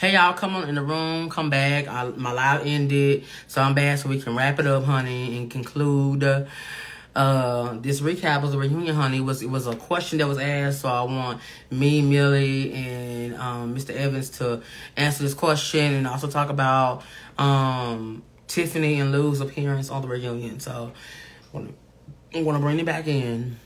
Hey y'all, come on in the room, come back. My live ended, so I'm back so we can wrap it up, honey, and conclude. This recap of the reunion, honey. It was a question that was asked, so I want me, Millie, and Mr. Evans to answer this question and also talk about Tiffany and Lou's appearance on the reunion. So I'm gonna bring it back in.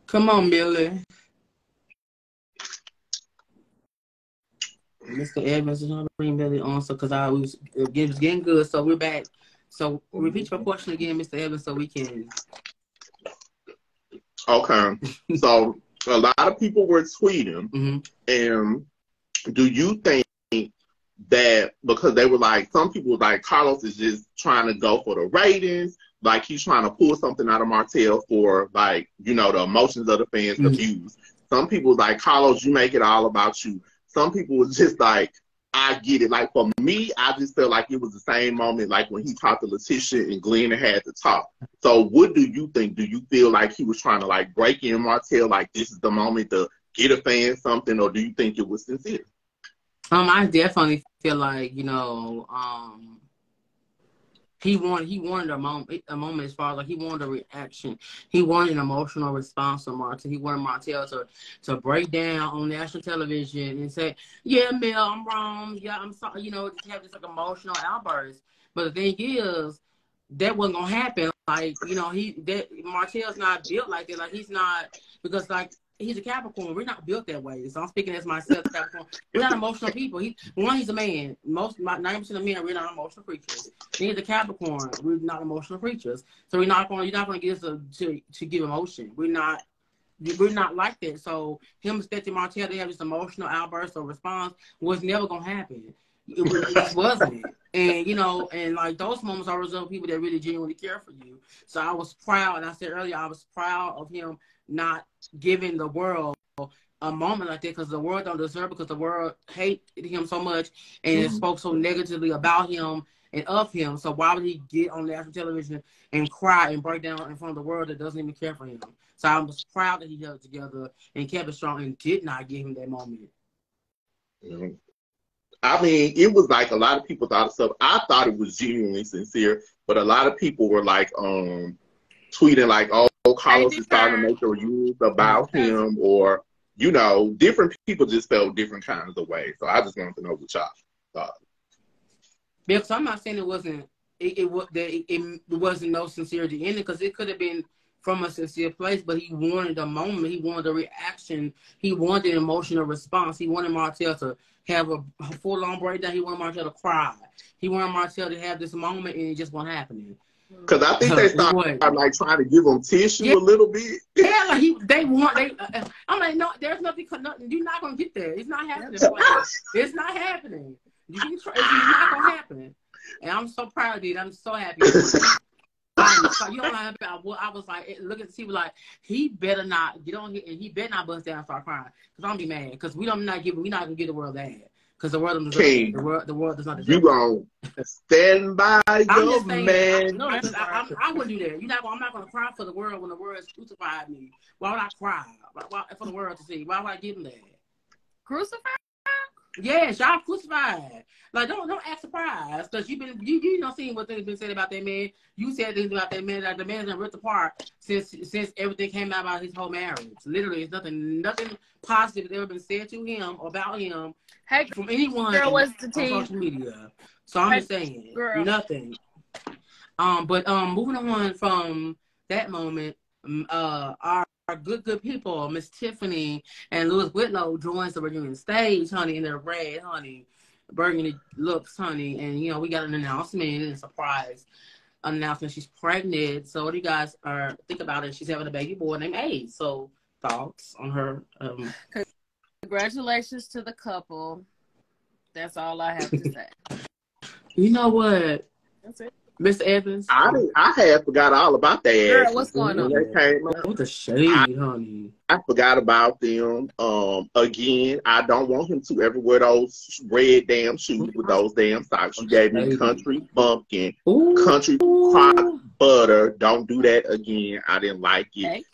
Come on, Millie. Mr. Evans is not bring Millie on, so because I was getting good, so we're back. So repeat your question again, Mr. Evans, so we can. Okay, so a lot of people were tweeting, and do you think that because they were like, some people were like, Carlos is just trying to go for the ratings, like he's trying to pull something out of Martell for, like, you know, the emotions of the fans, the views. Some people were like, Carlos, you make it all about you. Some people was just like, I get it. Like, for me, I just felt like it was the same moment like when he talked to Letitia and Glenn had to talk. So what do you think? Do you feel like he was trying to, like, break in Martell, like this is the moment to get a fan something, or do you think it was sincere? I definitely feel like, you know, he wanted a moment as far as like he wanted a reaction. He wanted an emotional response from Martell. He wanted Martell to break down on national television and say, "Yeah, Mel, I'm wrong. Yeah, I'm sorry." You know, just have this like emotional outburst. But the thing is, that wasn't gonna happen. Like, you know, Martell's not built like that. Like, he's not, because like he's a Capricorn. We're not built that way. So I'm speaking as myself, Capricorn. We're not emotional people. He's a man. 90% of men, we're not emotional creatures. He's a Capricorn. We're not emotional creatures. So you're not gonna get us to give emotion. We're not like that. So him expecting Martell to have this emotional outburst or response was never gonna happen. It just wasn't. And, you know, and like those moments are reserved for people that really genuinely care for you. So I was proud, and I said earlier, I was proud of him not giving the world a moment like that, because the world don't deserve it, because the world hated him so much and it spoke so negatively about him and of him. So why would he get on national television and cry and break down in front of the world that doesn't even care for him? So I was proud that he held it together and kept it strong and did not give him that moment. I mean, it was like a lot of people thought of stuff. I thought it was genuinely sincere, but a lot of people were like tweeting like, oh, Carlos is starting to make the rules about him, or, you know, different people just felt different kinds of ways. So I just wanted to know what y'all thought. Because I'm not saying it wasn't no sincerity in it, because it could have been from a sincere place, but he wanted a moment. He wanted a reaction. He wanted an emotional response. He wanted Martell to have a full-on breakdown. He wanted Martell to cry. He wanted Martell to have this moment, and it just wasn't happening. Because I think they started like trying to give him tissue a little bit. Yeah, like I'm like, no, there's nothing. You're not gonna get there. It's not happening. It's not happening. You can try. It's not gonna happen. And I'm so proud of you. I'm so happy. You know what I was like, look at Steve, like, he better not get on here and he better not bust down and start crying, because I'm gonna be mad, because we're not gonna give the world that, because the world doesn't deserve it. The world does not deserve it. You gonna stand by your man? No, I wouldn't do that. I'm not gonna cry for the world when the world has crucified me. Why would I cry? Why, for the world to see? Why would I give him that? Crucified? Yes, y'all crucified. Like, don't act surprised, because you know seeing what things been said about that man. You said things about that man, like the man's been ripped apart since everything came out about his whole marriage. Literally, it's nothing positive has ever been said to him or about him from anyone on social media. So I'm just saying, nothing. But moving on from that moment, our good people, Miss Tiffany and Louis Whitlow, joins the reunion stage, honey, in their red, honey, burgundy looks, honey. And, you know, we got an announcement, and a surprise announcement. She's pregnant. So what do you guys think about it? She's having a baby boy named Ace. So thoughts on her? Congratulations to the couple. That's all I have to say. You know what? That's it. Mr. Evans. I had forgot all about that. Girl, what's going on? What the shade, honey? I forgot about them. Again, I don't want him to ever wear those red damn shoes with those damn socks. You gave me country bumpkin, country crock butter. Don't do that again. I didn't like it.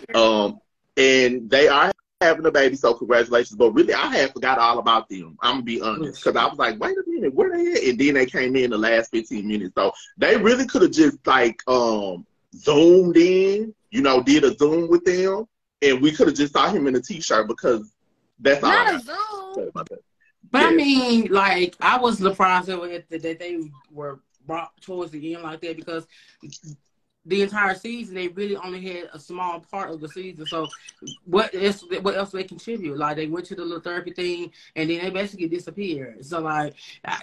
And they are having a baby, so congratulations. But really, I had forgot all about them. I'm gonna be honest, because I was like, wait a minute, where they at? And then they came in the last 15 minutes. So they really could have just like zoomed in, you know, did a zoom with them, and we could have just saw him in a t-shirt, because that's all. Not a zoom. But yeah. I mean, like, I was surprised that they were brought towards the end like that, because the entire season they really only had a small part of the season. So what else they contribute? Like, they went to the little therapy thing and then they basically disappeared. So like,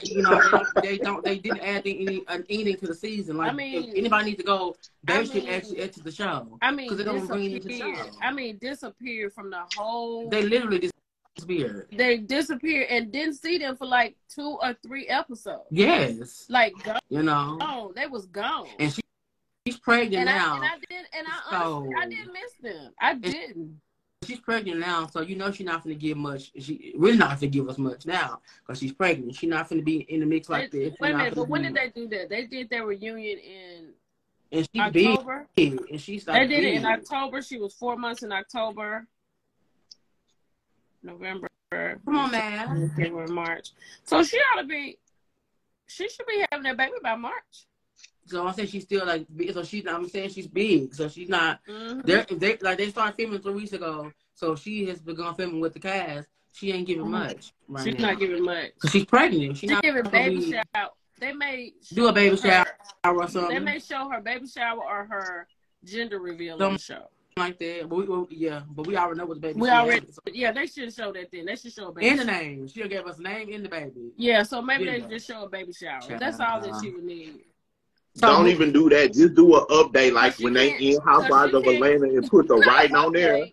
you know, they didn't add anything to the season. Like, I mean, if anybody needs to go, they should actually exit the show. I mean, because they don't bring it to the show. I mean, disappeared from the whole. They literally disappeared. They disappeared and didn't see them for like 2 or 3 episodes. Yes, like gone. You know, oh, they was gone. And she's pregnant now. I didn't miss them. I didn't. She's pregnant now, so you know she's not going to give much. She really not going to give us much now because she's pregnant. She's not going to be in the mix like this. Wait a minute, but when did they do that? They did their reunion in she's October. Big, and she's like, they did it in October. She was 4 months in October, November. Come on, man. February, March. So she ought to be. She should be having that baby by March. So I say she's still like big. So she's not. I'm saying she's big. So she's not. They started filming 3 weeks ago. So she has begun filming with the cast. She ain't giving much. Right she's now. Not giving much. Cause she's pregnant. She's not giving baby shower. They may do a baby shower or something. They may show her baby shower or her gender reveal on the show. Like that, but we already know what the baby. They should show that then. They should show a baby. And the name. She'll give us a name and the baby. Yeah, so maybe they just show a baby shower. That's all that she would need. Don't even do that. Just do an update, like when they in Housewives of Atlanta and put the writing on there.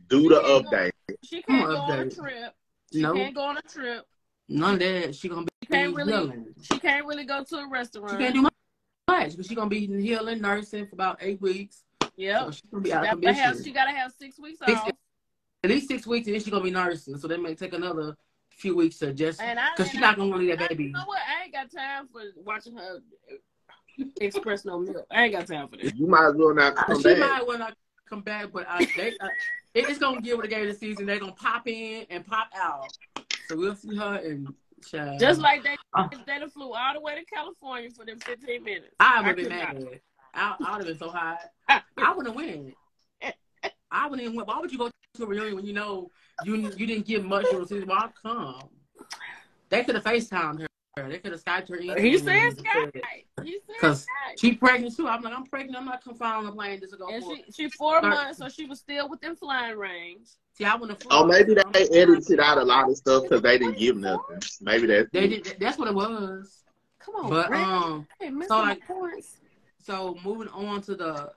Do the update. She can't go on a trip. She can't go on a trip. None of that. She gonna be healing. She can't really go to a restaurant. She can't do much because she gonna be healing, nursing for about 8 weeks. Yeah, so she gonna be out of commission. She gotta have 6 weeks off. At least 6 weeks, and then she's gonna be nursing. So that may take another few weeks to adjust. Because she's not gonna leave that baby. You know what? I ain't got time for watching her express no milk. I ain't got time for that. You might as well not come back. She might well not come back, but it's gonna give her the game of the season. They're gonna pop in and pop out. So we'll see her and. Just like they flew all the way to California for them 15 minutes. I would have been mad. I would have been so high. I wouldn't win. I wouldn't even win. Why would you go to a reunion when you know you didn't give much of a season? Well, I'll come. They could have FaceTimed her. They could have Skyped her in. He said Skype. Because she's pregnant too. I'm like, I'm pregnant. I'm not confined on a plane just to go. And she's 4 months, so she was still within flying range. See, I wouldn't. Oh, maybe they edited out a lot of stuff because they didn't give nothing. Maybe that's what it was. Come on, but So moving on to the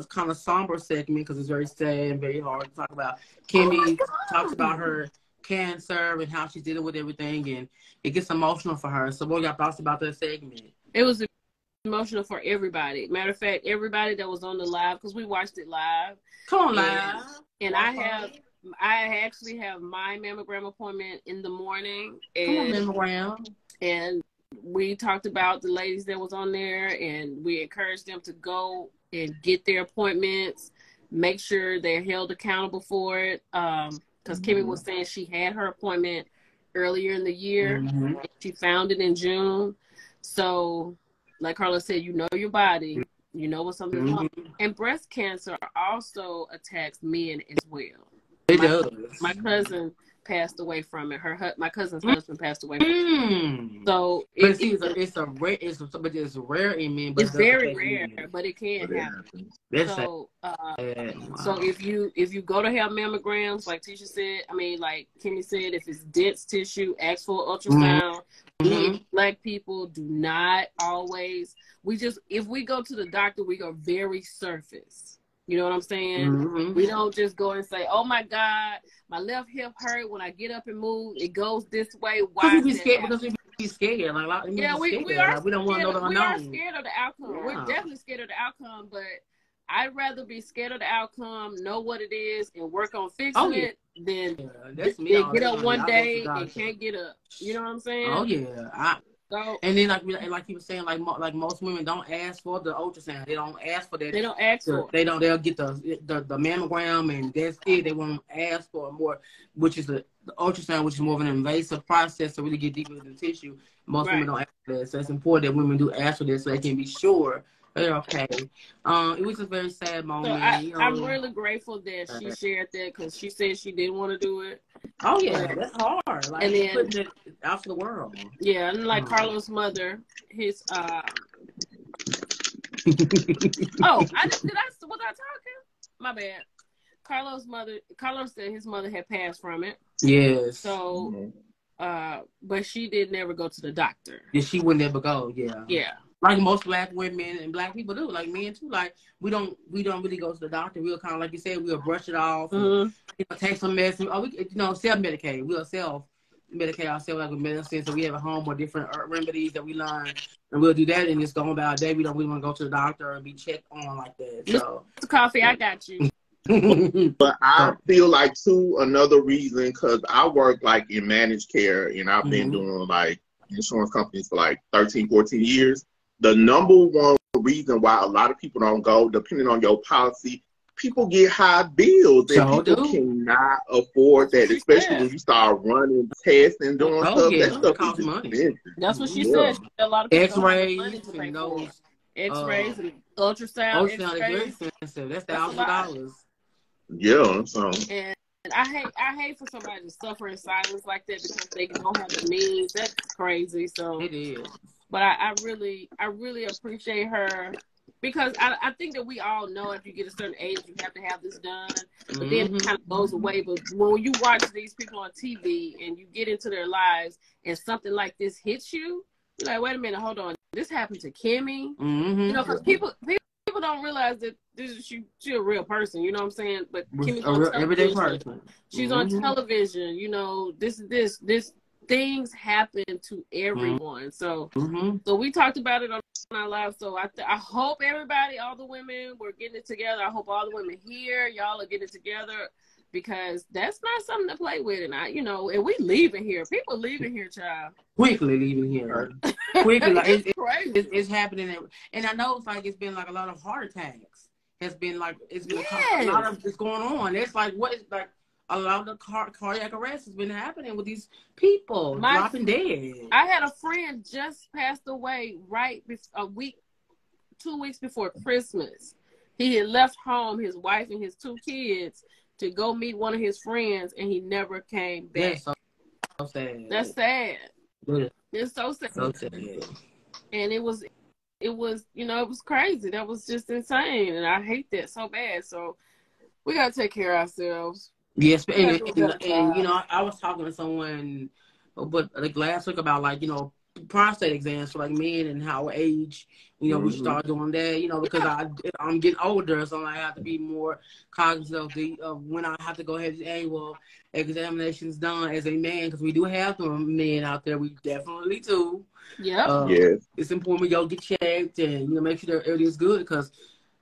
kind of somber segment because it's very sad and very hard to talk about. Kimmy talks about her cancer and how she's dealing with everything, and it gets emotional for her. So what are your thoughts about that segment? It was emotional for everybody. Matter of fact, everybody that was on the live, because we watched it live. Come on, live. And I actually have my mammogram appointment in the morning. And, come on, mammogram. And we talked about the ladies that was on there, and we encouraged them to go and get their appointments, make sure they're held accountable for it. Because Kimmy was saying she had her appointment earlier in the year. And she found it in June. So, like Carla said, you know your body. You know what something's wrong. And breast cancer also attacks men as well. It does. My cousin passed away from it. My cousin's husband passed away from it. So it's rare in men. But it's very rare, but it can happen. So if you go to have mammograms, like Tisha said, like Kimmy said, if it's dense tissue, ask for ultrasound. Black people do not always. If we go to the doctor, we go very surface. You know what I'm saying? We don't just go and say, "Oh my God, my left hip hurt when I get up and move. It goes this way." Why? Because we scared. Like a lot of we are like, we don't want to know the unknown. We are scared of the outcome. Yeah. We're definitely scared of the outcome, but I'd rather be scared of the outcome, know what it is, and work on fixing it than get up one day and can't get up. You know what I'm saying? Oh yeah. And then like you were saying, like most women don't ask for the ultrasound. They don't ask for that. They don't ask for it. They'll get the mammogram and that's it. They won't ask for more, which is the ultrasound, which is more of an invasive process to really get deeper into the tissue. Most women don't ask for that. So it's important that women do ask for this so they can be sure they're okay. It was a very sad moment. So I'm really grateful that she shared that because she said she didn't want to do it. Oh yeah, that's hard. Like, and then putting it out to the world. Yeah, and like Carlos' mother, his was I talking? My bad. Carlos' said his mother had passed from it. Yes. So but she did never go to the doctor. Yeah, she would never go, yeah. Yeah. Like most black women and black people do, like men too. Like we don't really go to the doctor. We'll kind of, like you said, we'll brush it off, and, take some medicine. Or we, self-medicate. We'll self-medicate ourselves like with medicine. So we have at home or different remedies that we learn, and we'll do that and just go about our day. We don't really want to go to the doctor and be checked on like that. So coffee, I got you. But I feel like too, another reason, because I work like in managed care and I've been doing like insurance companies for like 13, 14 years. The number one reason why a lot of people don't go, depending on your policy, people get high bills and people cannot afford that, especially when you start running tests and doing stuff. Yeah, that stuff costs money. That's what she said. A lot of people X-rays and those X-rays and ultrasound. Ultrasound is very expensive. That's $1,000. Yeah, so. And I hate for somebody to suffer in silence like that because they don't have the means. That's crazy. So it is. But I really appreciate her because I think that we all know if you get a certain age you have to have this done. But then it kind of goes away. But when you watch these people on TV and you get into their lives and something like this hits you, you're like, wait a minute, hold on. This happened to Kimmy. You know, because people don't realize that she's a real person, you know what I'm saying? But Kimmy's on television. Everyday person. She's on television, you know, this things happen to everyone. So so we talked about it on our live. So I hope everybody, all the women, we're getting it together. I hope all the women here, y'all are getting it together because that's not something to play with. And and we leaving here. People leaving here, child. Quickly leaving here. Quickly. Like, it's happening. And I know it's been like a lot of heart attacks. It's been a lot of it's going on. It's like a lot of cardiac arrest has been happening with these people dropping dead. I had a friend just passed away 2 weeks before Christmas. He had left home, his wife and his 2 kids, to go meet one of his friends, and he never came back. That's so sad. That's sad. Yeah. It's so sad. So sad. And it was it was crazy. That was just insane, and I hate that so bad. So we gotta take care of ourselves. Yes, and I was talking to someone, but like last week about prostate exams for like men and how age, we should start doing that, because I'm getting older, so I have to be more cognizant of when I have to go ahead and annual examinations done as a man, because we do have some men out there. We definitely do. Yeah. It's important we go get checked and make sure that everything's good, because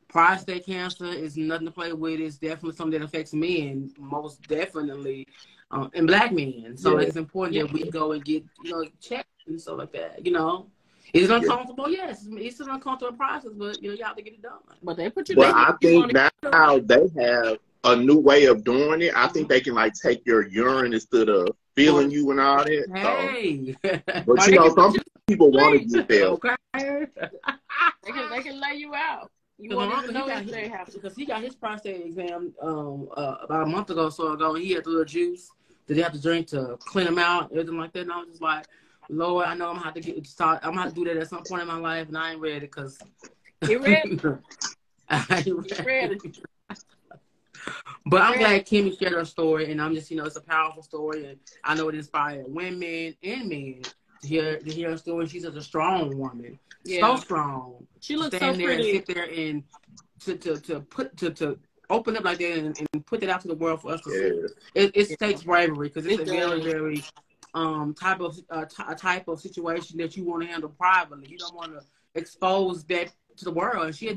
prostate cancer is nothing to play with. It's definitely something that affects men, most definitely, and black men. So it's important that we go and get checked and stuff like that. It's uncomfortable. Yes, it's an uncomfortable process, but you have to get it done. But they put you. Well, I think now they have a new way of doing it. I think they can take your urine instead of feeling you and all that. Hey, so. But some people want to get there. Okay. they can lay you out. You won't even know if they have to. Because he got his prostate exam about a month ago, and he had the little juice that they have to drink to clean him out, everything like that. And I was just like, Lord, I know I'm gonna have to do that at some point in my life, and I ain't ready because. You ready? I ain't ready. But I'm glad Kimmy shared her story, and I'm just, it's a powerful story, and I know it inspired women and men to hear her story. She's such a strong woman, so strong. She looks so pretty. And sit there and to open up like that and put it out to the world for us to see. It takes bravery, because it's a very, very type of situation that you want to handle privately. You don't want to expose that to the world. And she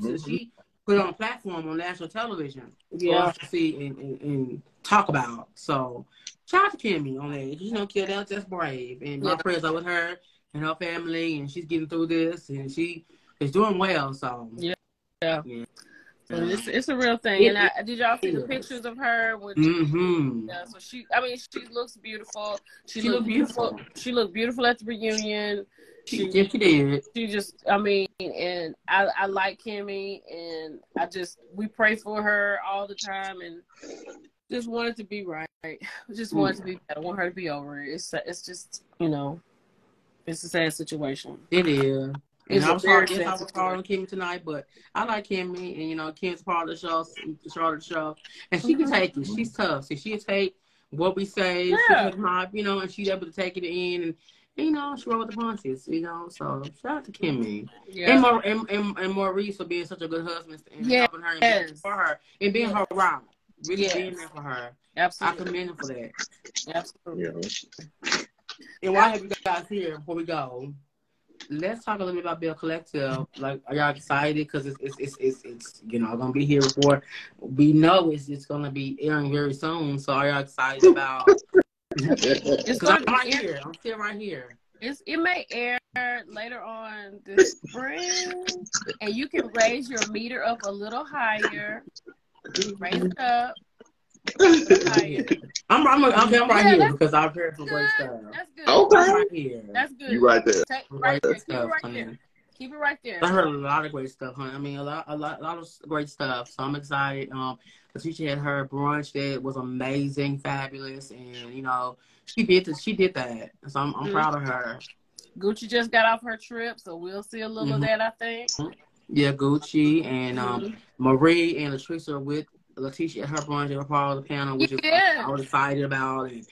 put it on a platform on national television for us to see and talk about. So shout out to Kimmy on that. You know, Kid just brave, and my prayers are with her and her family, and she's getting through this, and she is doing well. So yeah. So it's a real thing. And did y'all see the pictures of her? So she looks beautiful. She looked beautiful. She looked beautiful at the reunion. She did. She just, and I like Kimmy, and we pray for her all the time, and just want it to be right. Just want it to be better. I want her to be over it. It's just, it's a sad situation. It is. And I was hard on Kimmy tonight, but I like Kimmy, and Kim's part of the show, the show, and she can take it. She's tough, so she'll take what we say, and she's able to take it in, and she roll with the punches, So shout out to Kimmy, and Maurice for being such a good husband and helping her and for her and being her rock, really being there for her. Absolutely, I commend him for that. Absolutely. And why have you guys here before we go? Let's talk a little bit about Belle Collective. Like, are y'all excited? Because it's gonna be here before we know it's gonna be airing very soon. So are y'all excited about? Because I'm right here. I'm still right here. It may air later on this spring, and you can raise your meter up a little higher. Raise it up. I'm right here because I've heard some great stuff. That's good. Okay. I'm right here. That's good. You right there. Keep it right there. I heard a lot of great stuff, honey. A lot of great stuff. So I'm excited. Letitia had her brunch that was amazing, fabulous, and she did that. So I'm proud of her. Gucci just got off her trip, so we'll see a little of that, I think. Yeah, Gucci and Marie and Latricia are with Letitia at her brunch. They were part of the panel, which I was excited about. And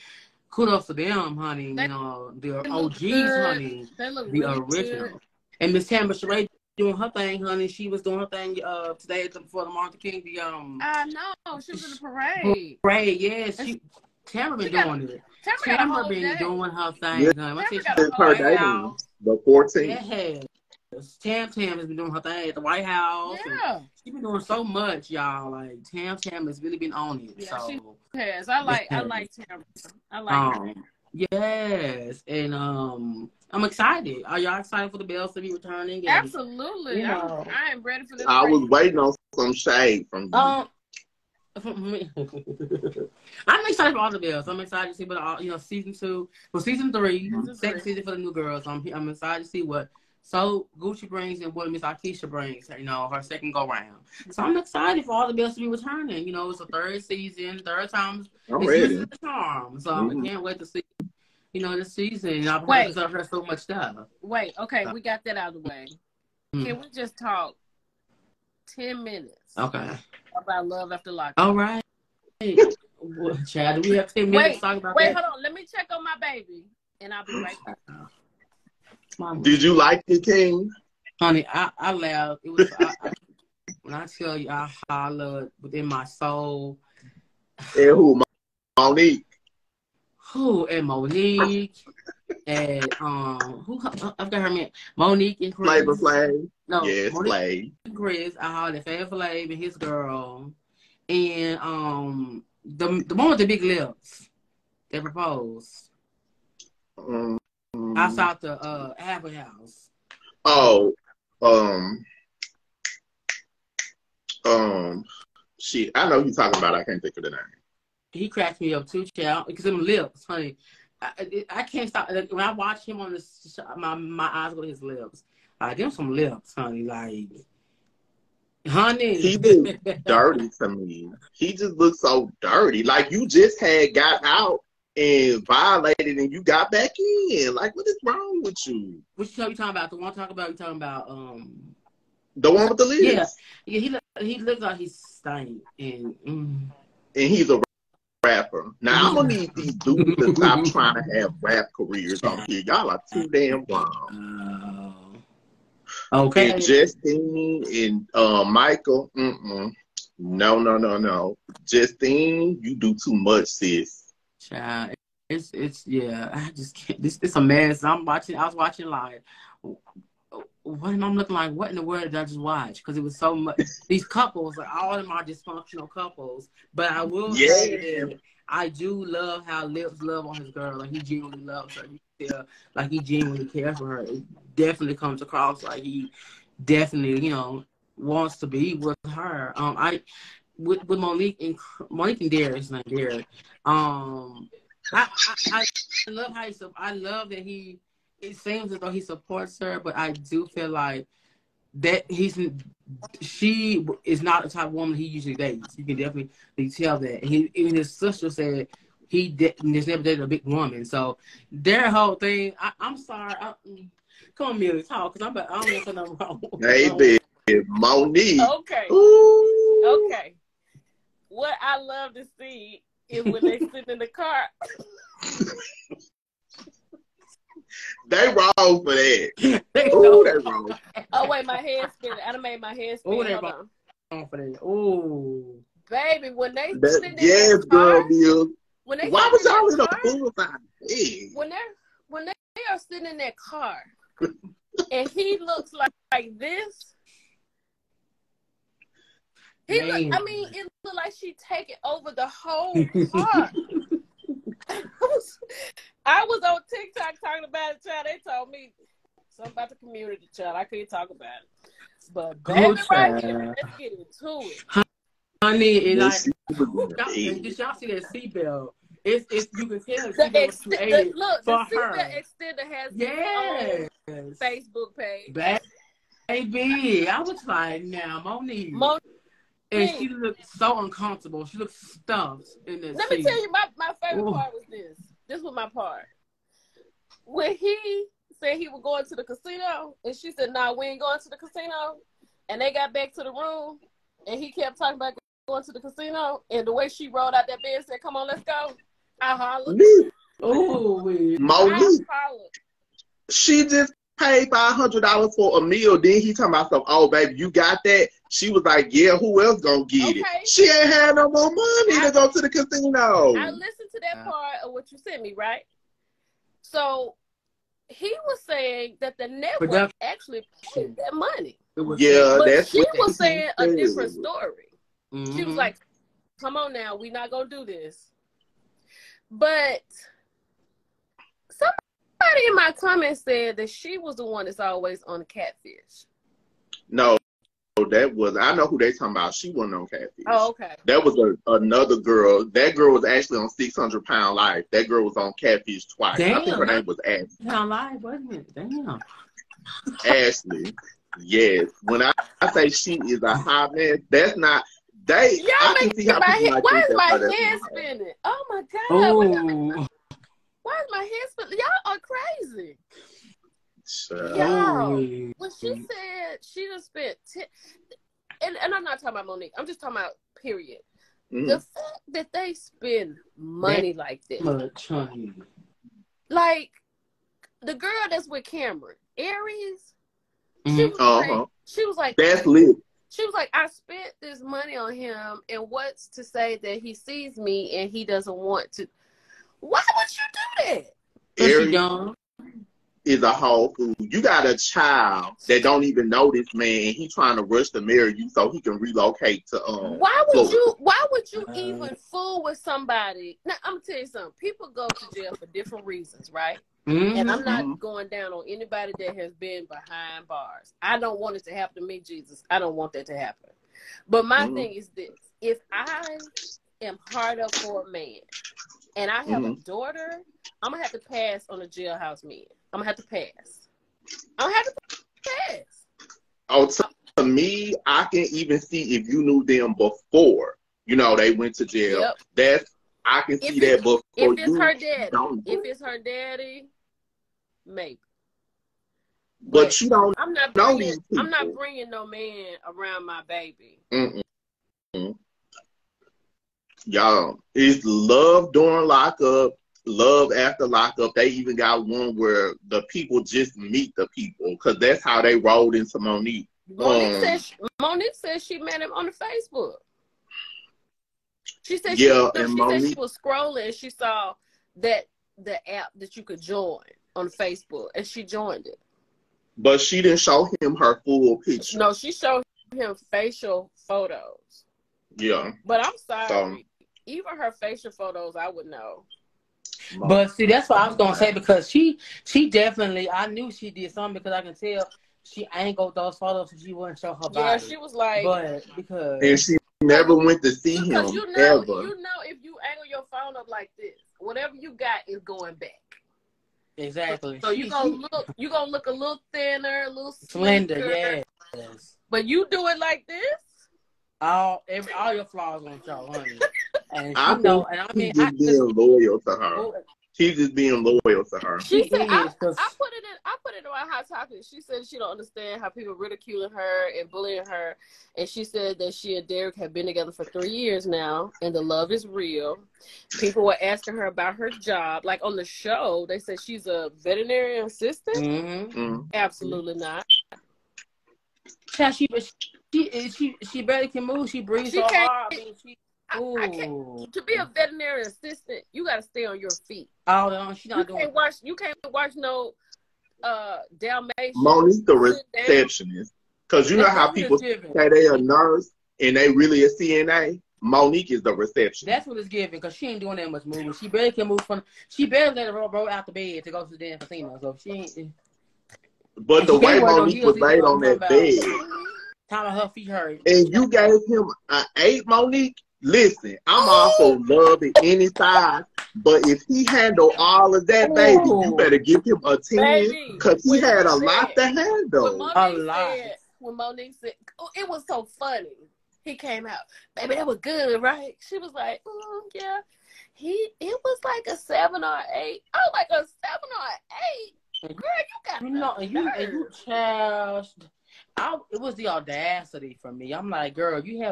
kudos to them, honey. The OGs, honey. They look the really original. Good. And Miss Tamara Sheree doing her thing, honey. She was doing her thing today before the Martin King. I know. She was in the parade. Parade, yes. Tamara been doing it. Tamara been doing her thing, honey. The 14th. Yes. Tam has been doing her thing at the White House. Yeah. She's been doing so much, y'all. Like, Tam has really been on it. Yeah, so. she has. I like Tam. I like her. Yes. And I'm excited. Are y'all excited for the Bells to be returning? And, absolutely. I am ready for this. I was waiting on some shade from you. I'm excited for all the Bells. I'm excited to see what season 2, season 3, second season for the new girls. I'm excited to see what Gucci brings and what Miss Akeisha brings. Her second go round. So I'm excited for all the Bells to be returning. It's a third season, third time. I'm ready. The charm. So I can't wait to see. This season. I've heard so much stuff. Wait, okay, we got that out of the way. Can we just talk 10 minutes? Okay. About Love After Lockdown. All right. Chad, do we have 10 minutes to talk about that? Wait, hold on. Let me check on my baby, and I'll be right back. Did you like it, King? Honey, I laughed. It was when I tell you I hollered within my soul. And who? Monique. Who? And Monique. And who? I've got her name. Monique and Chris. Flavor Flav. No, yes, Monique Flav. and Chris. I hollered at Flavor Flav and his girl. And the one with the big lips that proposed. Outside the Apple House. Oh, shit. I know who you're talking about. I can't think of the name. He cracked me up too, child. Because them lips, honey. I can't stop. When I watch him on the my eyes go to his lips. Them some lips, honey. Like, honey. He looks dirty to me. He just looks so dirty. Like, you just got out and violated and you got back in. Like, what is wrong with you? Which show you talking about? The one you talking about the one with the lips. Yeah, he looks like he's stank and he's a rapper. Now I'm gonna need these dudes to stop trying to have rap careers on here. Y'all are too damn wrong. Okay. And Justine and Michael, no. Justine, you do too much, sis. Child. It's yeah. I just can't. It's a mess. I was watching like, what am I looking like? What in the world did I just watch? Because it was so much. These couples, like all of them are dysfunctional couples. But I will say that I do love how Lips love on his girl. Like he genuinely loves her. He feel like he genuinely cares for her. It definitely comes across like he definitely, wants to be with her. With Monique and Darius, not Derek. I love how I love that it seems as though he supports her, but I do feel like that she is not the type of woman he usually dates. You can definitely tell that. Even his sister said he's never dated a big woman. So their whole thing, I'm sorry. Come on, Millie, talk, because I don't want to say nothing wrong. Hey, Monique. Okay. Ooh. Okay. What I love to see is when they sit in the car. They wrong for that. Ooh, they wrong. Oh wait, my head spinning. I done made my head spin. Ooh, they wrong for that. Ooh, baby, when they sit in yes, that car, girl, Bill. when they Why was y'all in the car, poolside? when they are sitting in that car, and he looks like this. It looked like she taking over the whole car. I was on TikTok talking about it, child. They told me something about the community, child. I couldn't talk about it. But baby, right here, let's get into it. Honey, did y'all see that seatbelt? It's you can tell the seatbelt was created for her. The extender has its own Facebook page. Baby, I was like, now Monique. And she looked so uncomfortable. She looked stuffed in this. Let me tell you, my favorite part was this. This was my part. When he said he was going to the casino, and she said, "Nah, we ain't going to the casino." And they got back to the room, and he kept talking about going to the casino. And the way she rolled out that bed and said, "Come on, let's go," I hollered. Oh, Monique. She just paid $500 for a meal. Then he talking about some, oh, baby, you got that? She was like, yeah, who else gonna get it? She ain't had no more money to go to the casino. I listened to that part of what you sent me, right? So he was saying that the network actually paid that money. But that's she was saying a different story. Mm-hmm. She was like, come on now, we're not gonna do this. But somebody in my comments said that she was the one that's always on the catfish. No, I know who they talking about. She wasn't on catfish. Oh, okay. That was another girl. That girl was actually on 600 Pound Life. That girl was on catfish twice. Damn, I think her name was Ashley. Pound Life, wasn't it? Damn. Ashley. Yes. When I say she is a hot mess, that's not. I can see how people like why is my head spinning? Oh my God. Why is my head spinning? Y'all are crazy. Y'all, when she said she done spent and I'm not talking about Monique, I'm just talking about period. The fact that they spend money like this. Like the girl that's with Cameron, Aries, she was like that's lit. She was like, I spent this money on him, and what's to say that he sees me and he doesn't want to? Why would you do that? Aries is a whole fool. You got a child that don't even know this man, and he trying to rush to marry you so he can relocate to Why would you even fool with somebody? Now I'm gonna tell you something. People go to jail for different reasons, right? And I'm not going down on anybody that has been behind bars. I don't want it to happen to me, Jesus. I don't want that to happen. But my thing is this. If I am hard up for a man and I have a daughter, I'm going to have to pass on a jailhouse man. I'm going to have to pass. Oh, to me, I can even see if you knew them before, they went to jail. Yep. I can see that before. If it's her daddy, maybe. But you don't. I'm not bringing no man around my baby. Y'all, it's love during lockup, love after lockup. They even got one where the people just meet the people because that's how they rolled into Monique. Monique said she met him on the Facebook. She said she was scrolling and she saw that the app that you could join on Facebook, and she joined it. But she didn't show him her full picture. No, she showed him facial photos. Yeah. But I'm sorry. Even her facial photos, I would know. But see, that's what I was gonna say, because she definitely, I knew she did something, because I can tell she angled those photos so she wouldn't show her body. Yeah, she was like, but because and she never went to see him ever. You know, if you angle your phone up like this, whatever you got is going back. Exactly. So you're gonna look a little thinner, a little slender, yes. But you do it like this, all your flaws on show, honey. And I mean, just being loyal to her. She's just being loyal to her. She said, I put it in my Hot Topic. She said she don't understand how people ridiculing her and bullying her. And she said that she and Derek have been together for 3 years now, and the love is real. People were asking her about her job. Like on the show, they said she's a veterinarian assistant. Mm-hmm. Absolutely not. She barely can move. She breathes so hard. I can't, to be a veterinary assistant, you got to stay on your feet. Oh, no, she's not doing it. You can't watch no Dalmatian. Monique the receptionist. Because you know how people say they a nurse and they really a CNA? Monique is the receptionist. That's what it's giving, because she ain't doing that much moving. She barely can move she barely let her roll out the bed to go to the damn casino. So she ain't. But the way Monique was laid on that bed. Time of her feet hurt. And you gave him an 8, Monique? Listen, I'm also loving any size, but if he handled all of that, baby, you better give him a 10, because he had a lot to handle. A lot. When Monique said, it was so funny. He came out, baby, that was good, right? She was like, yeah. It was like a 7 or 8. I was like, a 7 or 8? Girl, you got you charged. It was the audacity for me. I'm like, girl, you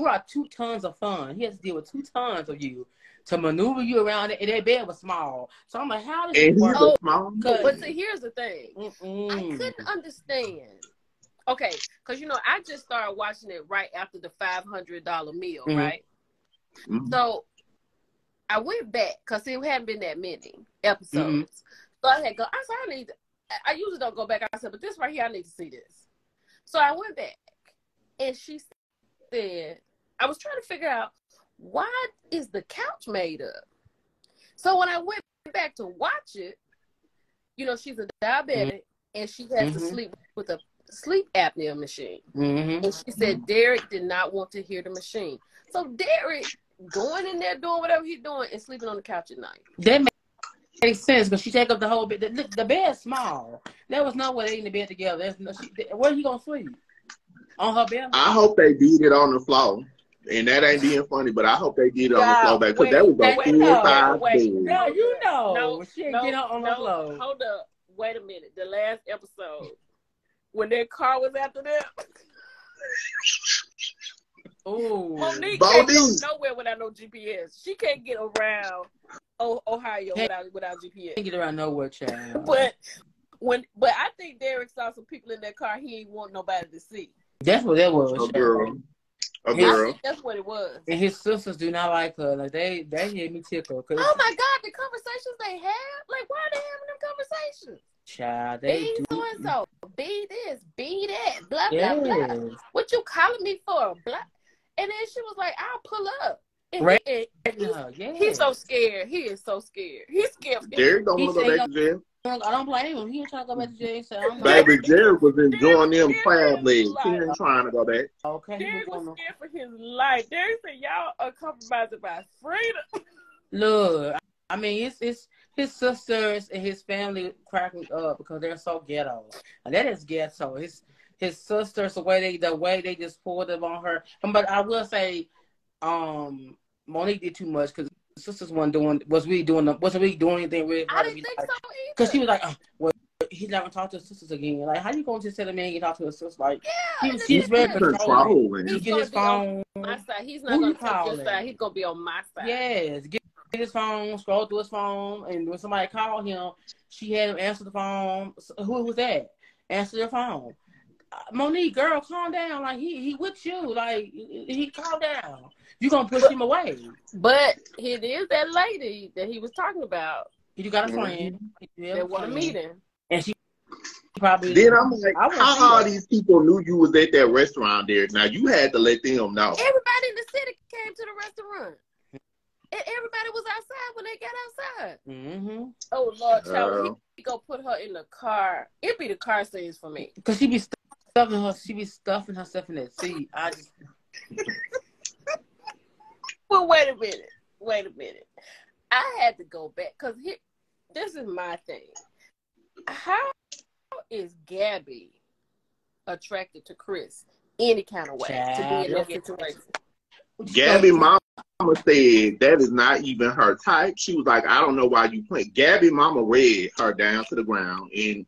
are 2 tons of fun. He has to deal with 2 tons of you to maneuver you around it. And that bed was small. So I'm like, how does it work? But see, here's the thing. I couldn't understand. Okay, because, I just started watching it right after the $500 meal, right? Mm-hmm. So I went back, because it hadn't been that many episodes. So I had I usually don't go back. I said, but this right here, I need to see this. So I went back, and she said, I was trying to figure out, why is the couch made up? So when I went back to watch it, she's a diabetic, and she has to sleep with a sleep apnea machine. And she said Derek did not want to hear the machine. So Derek going in there doing whatever he's doing and sleeping on the couch at night. That makes sense, because she take up the whole bed. The bed's small. There was no way they in the bed together. Where he gonna sleep? On her bed? I hope they did it on the floor. And that ain't being funny, but I hope they did it on the floor, because that was a full-size bed. No, you know. She didn't get on the floor. Hold up. Wait a minute. The last episode, when their car was after them. Ooh. Monique can't go nowhere without no GPS. She can't get around Ohio without GPS. Can't get around nowhere, child. But I think Derek saw some people in that car he ain't want nobody to see. That's what that was. A girl. I think that's what it was. And his sisters do not like her. Like they made me tickle. Oh my God, the conversations they have. Like, why are they having them conversations? Child, be so and so, be this, be that, blah blah blah. What you calling me for? Blah. And then she was like, I'll pull up. And he's so scared. He is so scared. He's scared. Derek don't want to go back to jail. I don't blame him. He ain't trying to go back to jail. So baby, Derek was enjoying them crab legs. He ain't trying to go back. Okay. Derek was scared for his life. Derek said, y'all are compromising my freedom. Look, I mean, it's his sisters and his family cracking up because they're so ghetto. And that is ghetto. His sisters, the way they just pulled them on her. But I will say, Monique did too much, because the sisters wasn't really doing anything with her. I didn't think so either. Because she was like, well, he's not gonna talk to his sisters again. Like, how you going to tell a man you talk to his sisters? Like, he's very controlling. He get his phone. My side. He's not gonna take your side. He's gonna be on my side. Yes, get his phone, scroll through his phone, and when somebody called him, she had him answer the phone. Who was that? Answer your phone. Monique, girl, calm down. Like, he with you. Like, he calm down. You gonna push him away. But it is that lady that he was talking about. You got a friend that want to meet him. And she probably... Then I'm like, how all these people knew you was at that restaurant there? Now, you had to let them know. Everybody in the city came to the restaurant. And everybody was outside when they got outside. Mm-hmm. Oh, Lord, child, he go put her in the car. It'd be the car scenes for me. Because she be stuffing herself in that seat. I just... Well, wait a minute. I had to go back because this is my thing. How is Gabby attracted to Chris any kind of way to be in that situation? Gabby mama said that is not even her type. She was like, I don't know why you playing. Gabby mama read her down to the ground, and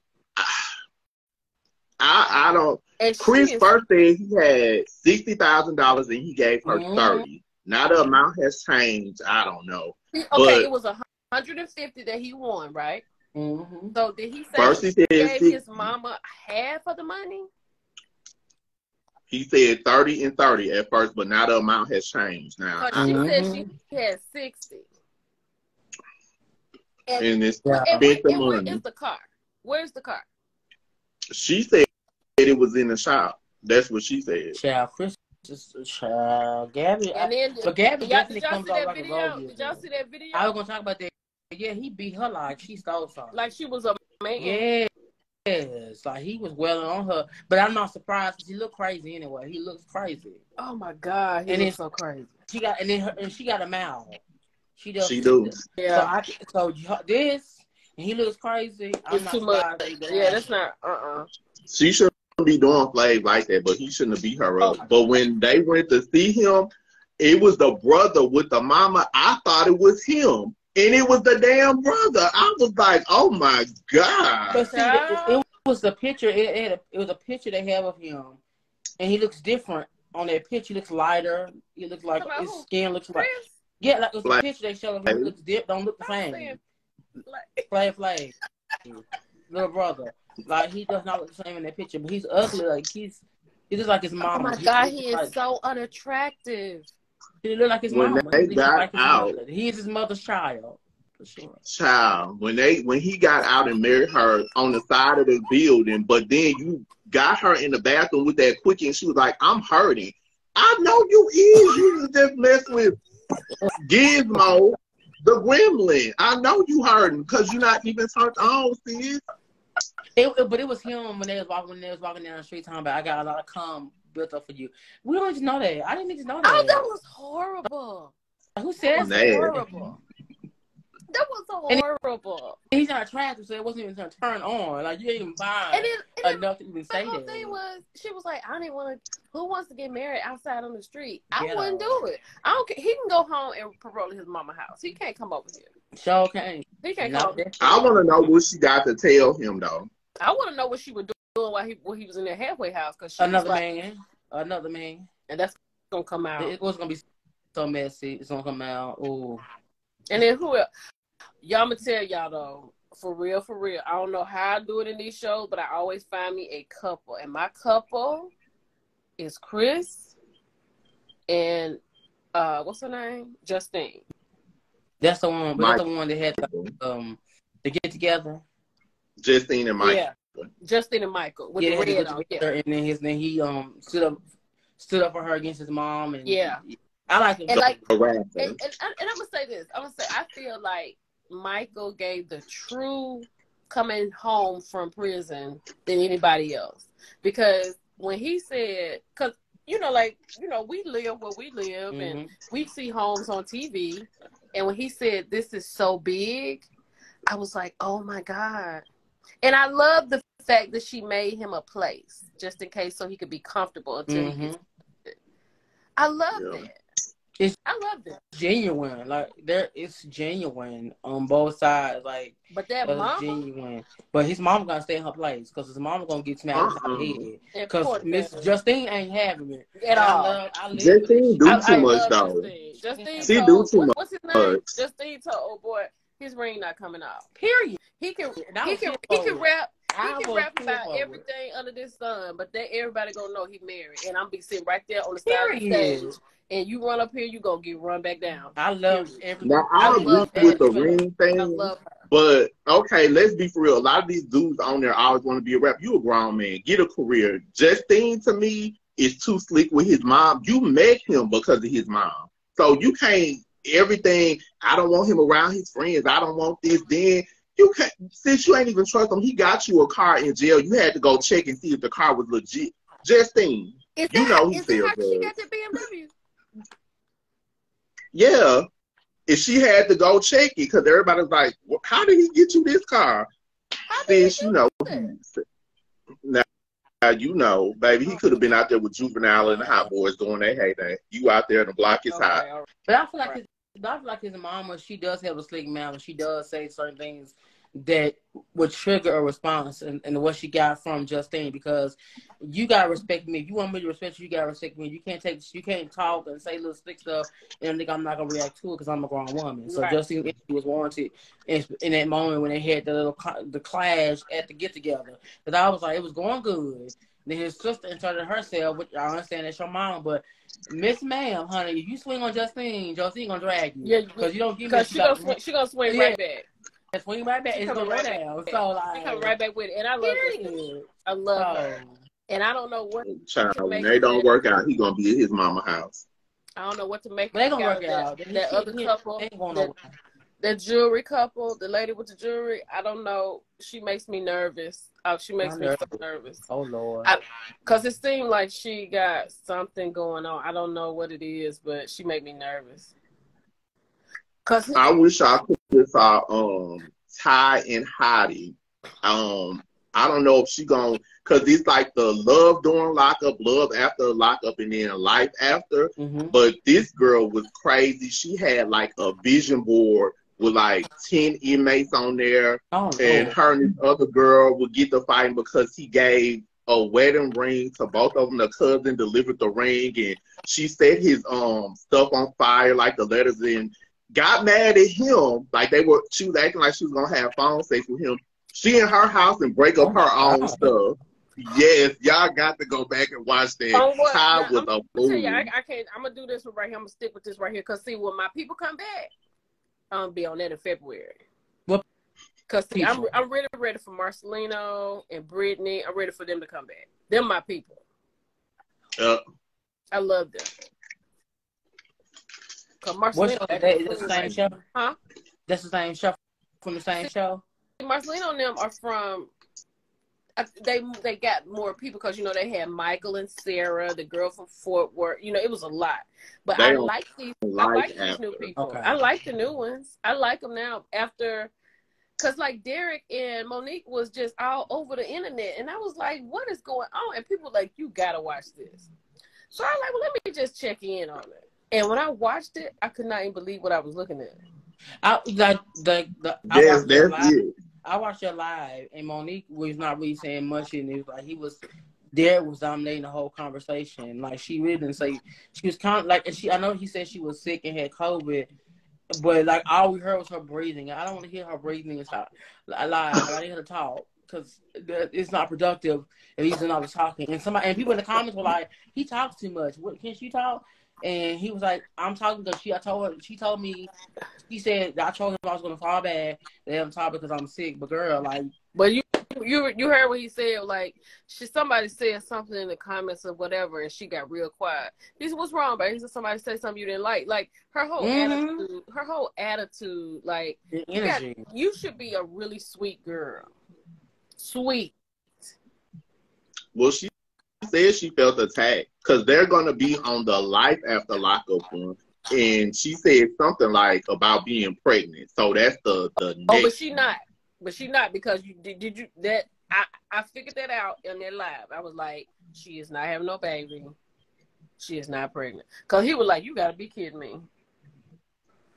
I don't. And Chris first said he had $60,000 and he gave her $30,000. Now the amount has changed. I don't know. Okay, but it was $150 that he won, right? Mm-hmm. So did he say first he gave his mama half of the money? He said 30 and 30 at first, but now the amount has changed. Now she said she had 60. And it's where is the car? Where's the car? She said it was in the shop. That's what she said. Child, Chris, Gabby. And then, but Gabby definitely comes out like video? a role. Did y'all see that video? I was gonna talk about that. Yeah, he beat her like she stole something. Like she was a man. Yes, like he was welling on her. But I'm not surprised because he looked crazy anyway. He looks crazy. Oh my God, he looks so crazy. She got a mouth. She does. She do. Yeah. So this, and he looks crazy. It's too much. Yeah, that's not. She shouldn't be doing Flav like that, but he shouldn't have beat her up. But when they went to see him, it was the brother with the mama. I thought it was him. And it was the damn brother. I was like, "Oh my God!" But see, it was the picture. It was a picture they have of him, and he looks different on that picture. He looks lighter. He looks like his skin looks like like it's the picture they show of him. He looks don't look the same. Flav, little brother, like he does not look the same in that picture. But he's ugly. Like he's just like his mom. Oh my God, he is so unattractive. He look like his mom. He is his mother's child, for sure. Child, when he got out and married her on the side of the building, but then you got her in the bathroom with that quickie, and she was like, "I'm hurting." I know you is. You just mess with Gizmo, the gremlin. I know you hurting because you're not even turned on, sis. But it was him when they was walking down the street talking about, "I got a lot of cum built up for you." We don't just know that. I didn't even know that. Oh, that was horrible. Who said that? Horrible. That was horrible. And he's not attractive, so it wasn't even turn on. Like you ain't even buying enough to even say that. The whole thing was, she was like, "I didn't want to. Who wants to get married outside on the street? I wouldn't do it. I don't care. He can go home and parole at his mama's house. He can't come over here. Sure can't. He can't come. I want to know what she got to tell him though. I want to know what she was doing while he was in their halfway house because another man, and that's gonna come out. It was gonna be so messy. It's gonna come out. Oh, and then who else? Y'all, I'ma tell y'all though, for real. I don't know how I do it in these shows, but I always find me a couple, and my couple is Chris and what's her name? Justine. That's the one. But that's the one that had to get together. Justine and Michael. Yeah. Justine and Michael with the red on. And then he stood up for her against his mom and I like him. And I'm gonna say this. I'm gonna say I feel like Michael gave the true coming home from prison than anybody else, because when he said, because we live where we live and we see homes on TV, and when he said this is so big, I was like, oh my God. And I love the fact that she made him a place just in case so he could be comfortable until he gets it. I love that. I love that. Genuine. Like it's genuine on both sides. Like, but that mama genuine. But his mom gonna stay in her place because his mom gonna get smacked in her head. Because Miss Justine ain't having it at all. Justine do too much though. She do too much. What's his name? Justine told boy his ring not coming off. Period. He can rap. He can rap about everything under this sun, but then everybody gonna know he married, and I'm be sitting right there on the side of the stage. And you run up here, you gonna get run back down. I love everything. Now I agree with the ring thing. I love her. But okay, let's be for real. A lot of these dudes on there always want to be a rapper. You a grown man, get a career. Justine to me is too slick with his mom. You met him because of his mom, so you can't everything. I don't want him around his friends. I don't want this. Then you can't, since you ain't even trust him. He got you a car in jail. You had to go check and see if the car was legit. Justine, is that how she got the BMW? Yeah, and she had to go check it because everybody's like, well, how did he get you this car? Since, you know, now you know, baby, he could have been out there with Juvenile and the Hot Boys doing their heyday. You out there in the block is hot. Right. But I feel like his mama, she does have a slick mouth. She does say certain things that would trigger a response, and what she got from Justine, because you gotta respect me. If you want me to respect you, you gotta respect me. You can't talk and say little slick stuff and think I'm not gonna react to it because I'm a grown woman. So Justine was warranted in that moment when they had the clash at the get together. Because I was like, it was going good. Then his sister inserted herself, which I understand that's your mom, but Miss Ma'am, honey, if you swing on Justine gonna drag you. Yeah, because you don't give me. She gonna swing right back. Swing right back. It's gonna go down. So like, she come right back with it, and I love it. I love her, and I don't know what. Child, when they don't work out, he gonna be at his mama's house. I don't know what to make. They gonna work out. That other couple, that jewelry couple, the lady with the jewelry. I don't know. She makes me nervous. She makes me so nervous. Oh Lord. Because it seemed like she got something going on. I don't know what it is, but she made me nervous. I wish I could saw Ty and Hottie. I don't know if she gonna, cause it's like the love during lockup, love after lockup, and then life after. Mm-hmm. But this girl was crazy. She had like a vision board with like 10 inmates on there, and her and this other girl would get to fighting because he gave a wedding ring to both of them. The cousin delivered the ring, and she set his stuff on fire, like the letters in. Got mad at him, like she was acting like she was gonna have phone sex with him. She in her house and break up her own stuff. Yes, y'all got to go back and watch that. Ty was a fool. I can't. I'm gonna do this one right here. I'm gonna stick with this right here. Cause see, when my people come back, I'm gonna be on that in February. What? Cause see, I'm really ready for Marcelino and Brittany. I'm ready for them to come back. Them my people. I love them. What's that's the same show? Huh? That's the same show from the same show? Marcelino and them are from, they got more people because, you know, they had Michael and Sarah, the girl from Fort Worth. You know, it was a lot. But I like these new people. Okay. I like the new ones. I like them now after, because like Derek and Monique was just all over the internet. And I was like, what is going on? And people were like, you got to watch this. So I was like, well, let me just check in on it. And when I watched it, I could not even believe what I was looking at. I watched it live, and Monique was not really saying much, and it was like Derek was dominating the whole conversation. Like she really didn't say, she was kind of like, and I know he said she was sick and had COVID, but like all we heard was her breathing. I don't want to hear her breathing and talk live. I need her to talk because it's not productive if he's not talking. And people in the comments were like, he talks too much. What, can't she talk? And he was like, I'm talking because she told me, she said, I told him I was going to fall bad. They haven't talked because I'm sick. But girl, like. But you heard what he said, like, somebody said something in the comments or whatever, and she got real quiet. He said, what's wrong, baby? He said, somebody said something you didn't like. Like, her whole attitude, like, you should be a really sweet girl. Sweet. Well, she said she felt attacked because they're going to be on the life after lockup one, and she said something like about being pregnant. So that's the next. Oh, but she not because you did you that I figured that out in their live. I was like, she is not having no baby. She is not pregnant. Because he was like, you got to be kidding me.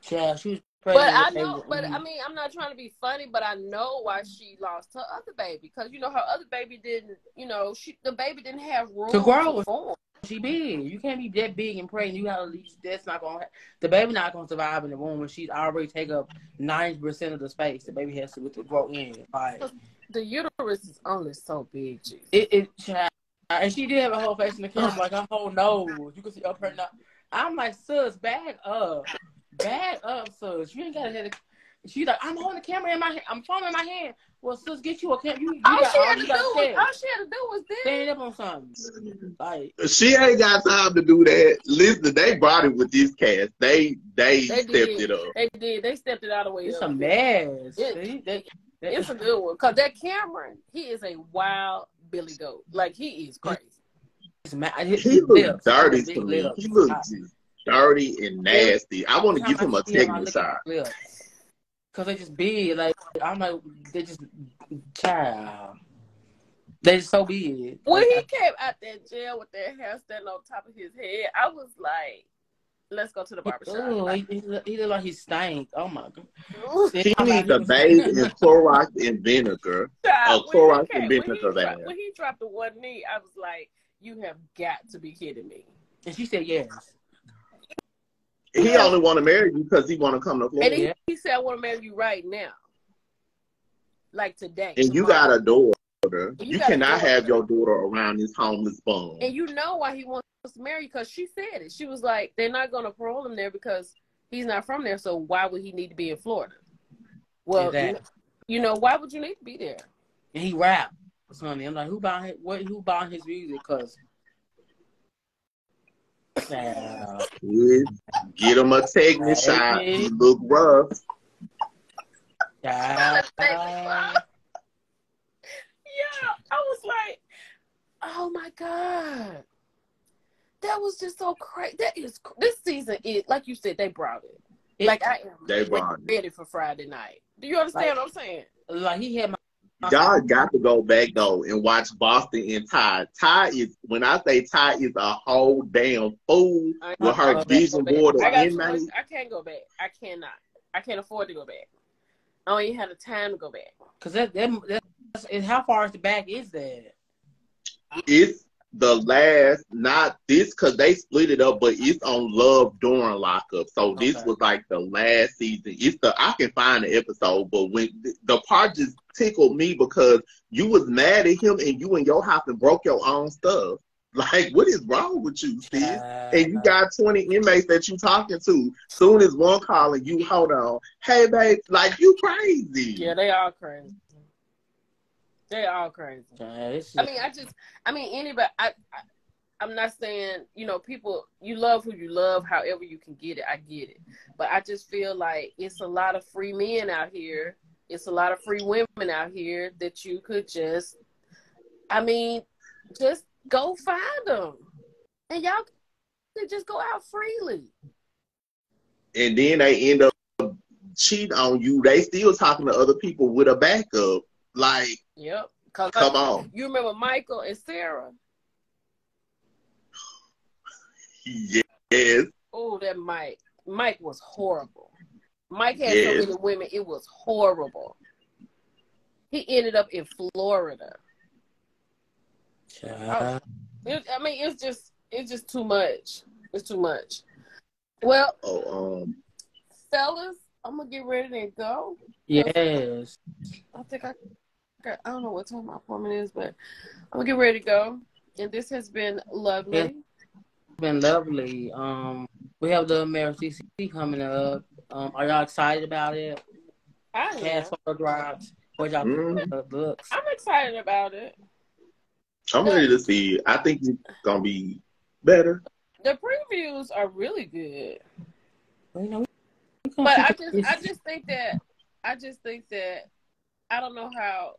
Yeah, she was pregnant. But I know, I mean, I'm not trying to be funny, but I know why she lost her other baby. Because, you know, her other baby didn't, you know, the baby didn't have room to grow. form. she big. You can't be that big and pregnant. You gotta at least, that's not gonna, the baby not gonna survive in the womb when she's already take up 90% of the space. The baby has to grow in. Like, the uterus is only so big, Jesus. Child. And she did have a whole face in the camera, like her whole nose. You can see up her nose. I'm like, sis, back up, sis. You ain't gotta hit it. She's like, I'm holding the camera in my hand. I'm phone in my hand. Well, sis, get you a camera. All she had to do was this. Stand up on something. Like, she ain't got time to do that. Listen, they brought it with this cast. They stepped it up. They did. They stepped it out of the way. It's a mess. It's a good one. Because that Cameron, he is a wild Billy Goat. Like, he is crazy. He looks dirty to me. He looks dirty and nasty. I want to give him a technical shot. Because they just big. Like, I'm like, they just, child. They just so big. When he came out that jail with that hair standing on top of his head, I was like, let's go to the barbershop. Oh, he looked like he stank. Oh, my God. He needs to bathe in Clorox and vinegar. Clorox and vinegar. When he dropped the one knee, I was like, you have got to be kidding me. And she said yes. He only want to marry you because he want to come to Florida. And he said, I want to marry you right now. Like today. And you got a daughter. You cannot have your daughter around this homeless bum. And you know why he wants to marry you, because she said it. She was like, they're not going to parole him there because he's not from there, so why would he need to be in Florida? Well, you know, why would you need to be there? And he rap. Sonny. I'm like, who buying his music? Because get him a technical shot. He look rough. Yeah, I was like, oh my God, that was just so crazy. This season is, like you said, they brought it. Like I am ready for Friday night. Do you understand what I'm saying? Like he had my. Y'all got to go back though and watch Boston and Ty. Ty is, when I say Ty is a whole damn fool with her vision board of inmates. I can't go back. I cannot. I can't afford to go back. I don't even have the time to go back. Cause that's how far back is that? It's the last, not this, cause they split it up, but it's on Love during lockup. So this was like the last season. I can find the episode, but when the part just tickled me because you was mad at him and you in your house and broke your own stuff. Like, what is wrong with you, sis? And you got 20 inmates that you talking to. Soon as one calling you, hold on, hey babe, like you crazy. Yeah, they all crazy. They all crazy. Anybody. I'm not saying, you know, people, you love who you love, however you can get it. I get it, but I just feel like it's a lot of free men out here. It's a lot of free women out here that you could just go find them, and y'all could just go out freely. And then they end up cheating on you. They still talking to other people with a backup. Like, yep. Come on. You remember Michael and Sarah? Yes. Oh, that Mike. Mike was horrible. Mike had so many women. It was horrible. He ended up in Florida. It's just too much. It's too much. Well, fellas, I'm gonna get ready to go. Yes. I don't know what time my appointment is, but I'm gonna get ready to go. And this has been lovely. It's been lovely. We have the AmeriCC coming up. Are y'all excited about it? I am. Cast photo drops. What y'all looks? I'm excited about it. I'm ready to see it. I think it's gonna be better. The previews are really good. But I just think that I don't know how.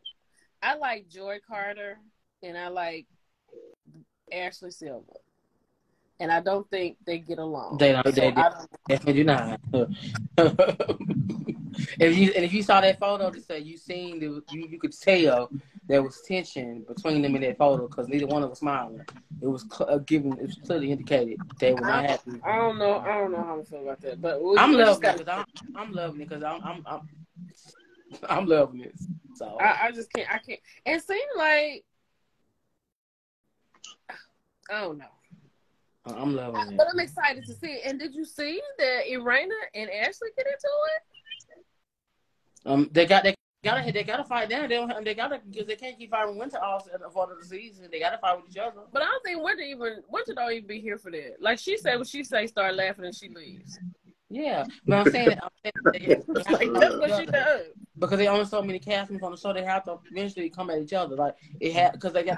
I like Joy Carter and I like Ashley Silver, and I don't think they get along. They definitely do not. If you saw that photo, to say you you could tell there was tension between them in that photo because neither one of them was smiling. It was clearly indicated they were not happy. I don't know how I feel about that, but I'm loving it because I'm loving it. So I just can't. It seems like I don't know. I'm loving it. But I'm excited to see it. And did you see that Irina and Ashley get into it? They gotta fight now. They gotta, because they can't keep fighting Winter all for the season. They gotta fight with each other. But I don't think Winter don't even be here for that. Like she said, what she say, start laughing and she leaves. Yeah, but I'm saying like that's what she does. Because they own so many castings on the show, they have to eventually come at each other. Like it had, because they got.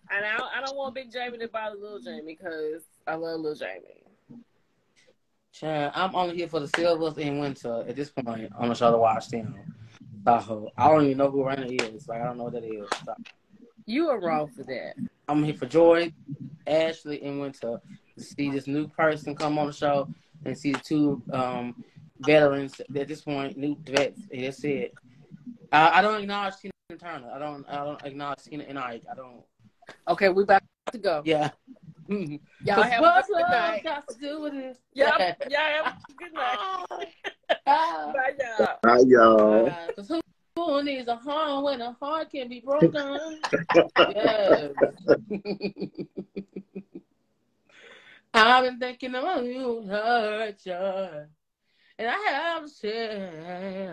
I don't want Big Jamie to bother Little Jamie because I love Little Jamie. Child, I'm only here for the Silvers and Winter at this point on the show to watch them. So I don't even know who Raina is. Like I don't know what that is. So. You are wrong for that. I'm here for Joy, Ashley, and Winter to see this new person come on the show and see the two veterans at this point, new vets. That's it. I don't acknowledge Tina Turner. I don't acknowledge Tina and Ike. I don't. Okay, we about to go. Yeah. Y'all have a good night. Got to do with it. Y'all have a good night. Bye, y'all. Bye, y'all. Because who needs a heart when a heart can be broken? Yes. I've been thinking about you, hurt you, and I have to say.